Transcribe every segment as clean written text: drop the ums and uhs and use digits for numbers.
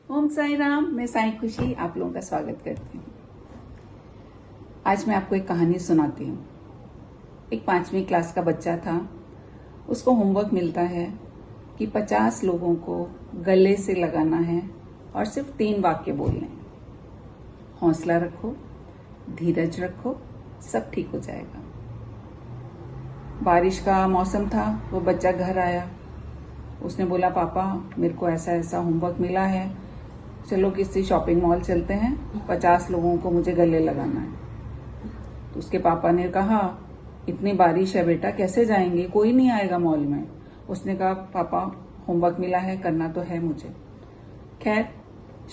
ओम साई राम। मैं साई खुशी आप लोगों का स्वागत करती हूँ। आज मैं आपको एक कहानी सुनाती हूँ। एक 5वीं क्लास का बच्चा था। उसको होमवर्क मिलता है कि 50 लोगों को गले से लगाना है और सिर्फ 3 वाक्य बोलने हैं। हौसला रखो, धीरज रखो, सब ठीक हो जाएगा। बारिश का मौसम था। वो बच्चा घर आया। उसने बोला, पापा मेरे को ऐसा ऐसा होमवर्क मिला है, चलो किसी शॉपिंग मॉल चलते हैं, 50 लोगों को मुझे गले लगाना है। तो उसके पापा ने कहा, इतनी बारिश है बेटा, कैसे जाएंगे, कोई नहीं आएगा मॉल में। उसने कहा, पापा होमवर्क मिला है, करना तो है मुझे। खैर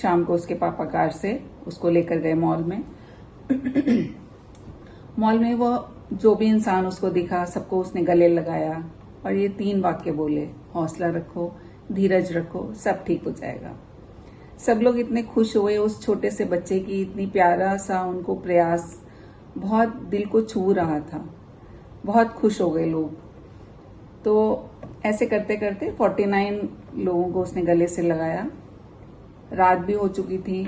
शाम को उसके पापा कार से उसको लेकर गए मॉल में। मॉल में वो जो भी इंसान उसको दिखा सबको उसने गले लगाया और ये 3 वाक्य बोले, हौसला रखो, धीरज रखो, सब ठीक हो जाएगा। सब लोग इतने खुश हुए उस छोटे से बच्चे की इतनी प्यारा सा उनको प्रयास बहुत दिल को छू रहा था। बहुत खुश हो गए लोग। तो ऐसे करते करते 49 लोगों को उसने गले से लगाया। रात भी हो चुकी थी।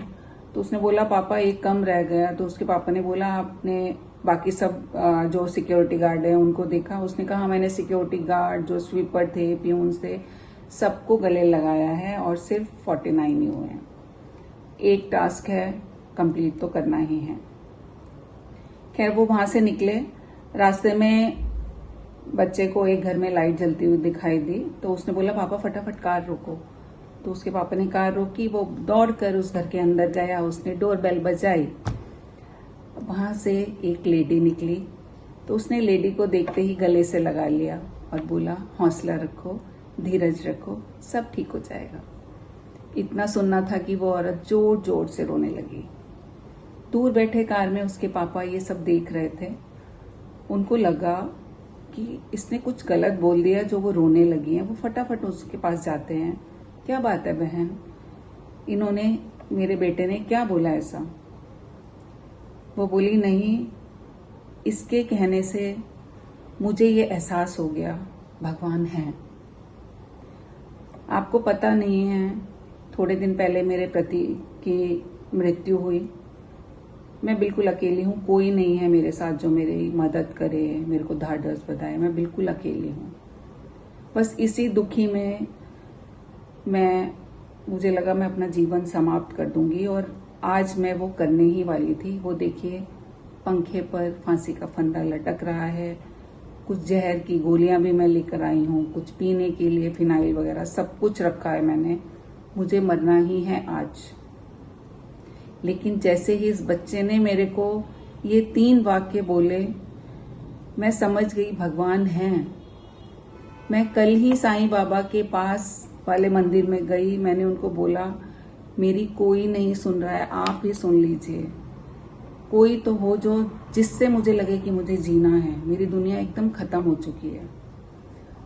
तो उसने बोला, पापा एक कम रह गया। तो उसके पापा ने बोला, आपने बाकी सब जो सिक्योरिटी गार्ड है उनको देखा? उसने कहा, मैंने सिक्योरिटी गार्ड, जो स्वीपर थे, प्यून्स थे, सबको गले लगाया है और सिर्फ 49 ही हुए हैं। एक टास्क है, कंप्लीट तो करना ही है। खैर वो वहां से निकले। रास्ते में बच्चे को एक घर में लाइट जलती हुई दिखाई दी। तो उसने बोला, पापा फटाफट कार रोको। तो उसके पापा ने कार रोकी। वो दौड़कर उस घर के अंदर गया। उसने डोरबेल बजाई। वहां से एक लेडी निकली। तो उसने लेडी को देखते ही गले से लगा लिया और बोला, हौसला रखो, धीरज रखो, सब ठीक हो जाएगा। इतना सुनना था कि वो औरत जोर जोर से रोने लगी। दूर बैठे कार में उसके पापा ये सब देख रहे थे। उनको लगा कि इसने कुछ गलत बोल दिया जो वो रोने लगी है। वो फटाफट उसके पास जाते हैं। क्या बात है बहन, इन्होंने, मेरे बेटे ने क्या बोला ऐसा? वो बोली, नहीं, इसके कहने से मुझे ये एहसास हो गया भगवान है। आपको पता नहीं है, थोड़े दिन पहले मेरे पति की मृत्यु हुई। मैं बिल्कुल अकेली हूँ, कोई नहीं है मेरे साथ जो मेरी मदद करे, मेरे को ढाढ़स बधाए। मैं बिल्कुल अकेली हूँ। बस इसी दुखी में मुझे लगा मैं अपना जीवन समाप्त कर दूंगी और आज मैं वो करने ही वाली थी। वो देखिए, पंखे पर फांसी का फंदा लटक रहा है। कुछ जहर की गोलियां भी मैं लेकर आई हूँ, कुछ पीने के लिए फिनाइल वगैरह सब कुछ रखा है मैंने। मुझे मरना ही है आज। लेकिन जैसे ही इस बच्चे ने मेरे को ये 3 वाक्य बोले, मैं समझ गई भगवान है। मैं कल ही साईं बाबा के पास वाले मंदिर में गई। मैंने उनको बोला, मेरी कोई नहीं सुन रहा है, आप ही सुन लीजिए। कोई तो हो जो जिससे मुझे लगे कि मुझे जीना है। मेरी दुनिया एकदम खत्म हो चुकी है।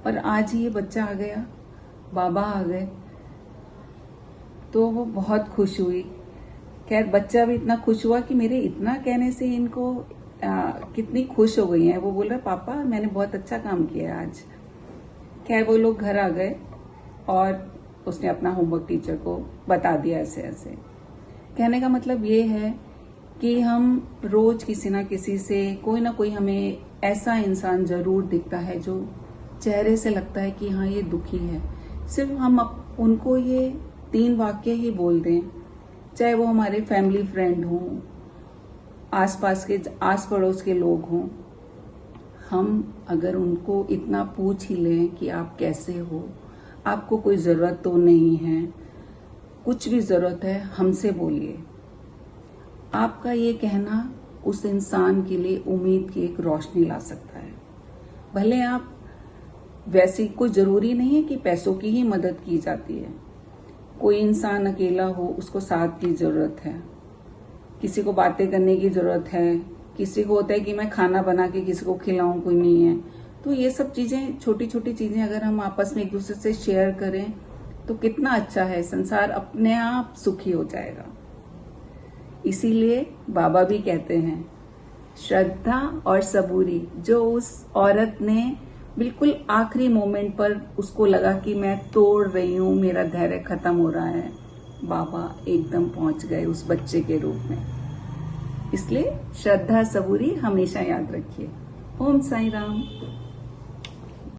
और आज ही ये बच्चा आ गया, बाबा आ गए, तो वो बहुत खुश हुई। खैर बच्चा भी इतना खुश हुआ कि मेरे इतना कहने से इनको कितनी खुश हो गई हैं। वो बोल रहा, पापा मैंने बहुत अच्छा काम किया आज। खैर वो लोग घर आ गए और उसने अपना होमवर्क टीचर को बता दिया ऐसे ऐसे। कहने का मतलब ये है कि हम रोज किसी ना किसी से, कोई ना कोई हमें ऐसा इंसान जरूर दिखता है जो चेहरे से लगता है कि हाँ ये दुखी है। सिर्फ हम उनको ये 3 वाक्य ही बोल दें, चाहे वो हमारे फैमिली फ्रेंड हों, आसपास के आस पड़ोस के लोग हों। हम अगर उनको इतना पूछ ही लें कि आप कैसे हो, आपको कोई जरूरत तो नहीं है, कुछ भी जरूरत है हमसे बोलिए। आपका ये कहना उस इंसान के लिए उम्मीद की एक रोशनी ला सकता है। भले आप, वैसे कोई जरूरी नहीं है कि पैसों की ही मदद की जाती है। कोई इंसान अकेला हो, उसको साथ की जरूरत है, किसी को बातें करने की जरूरत है, किसी को होता है कि मैं खाना बना के किसी को खिलाऊं, कोई नहीं है। तो ये सब चीजें, छोटी छोटी चीजें अगर हम आपस में एक दूसरे से शेयर करें तो कितना अच्छा है। संसार अपने आप सुखी हो जाएगा। इसीलिए बाबा भी कहते हैं, श्रद्धा और सबूरी। जो उस औरत ने बिल्कुल आखिरी मोमेंट पर उसको लगा कि मैं तोड़ रही हूं, मेरा धैर्य खत्म हो रहा है, बाबा एकदम पहुंच गए उस बच्चे के रूप में। इसलिए श्रद्धा सबूरी हमेशा याद रखिए। ओम साई राम।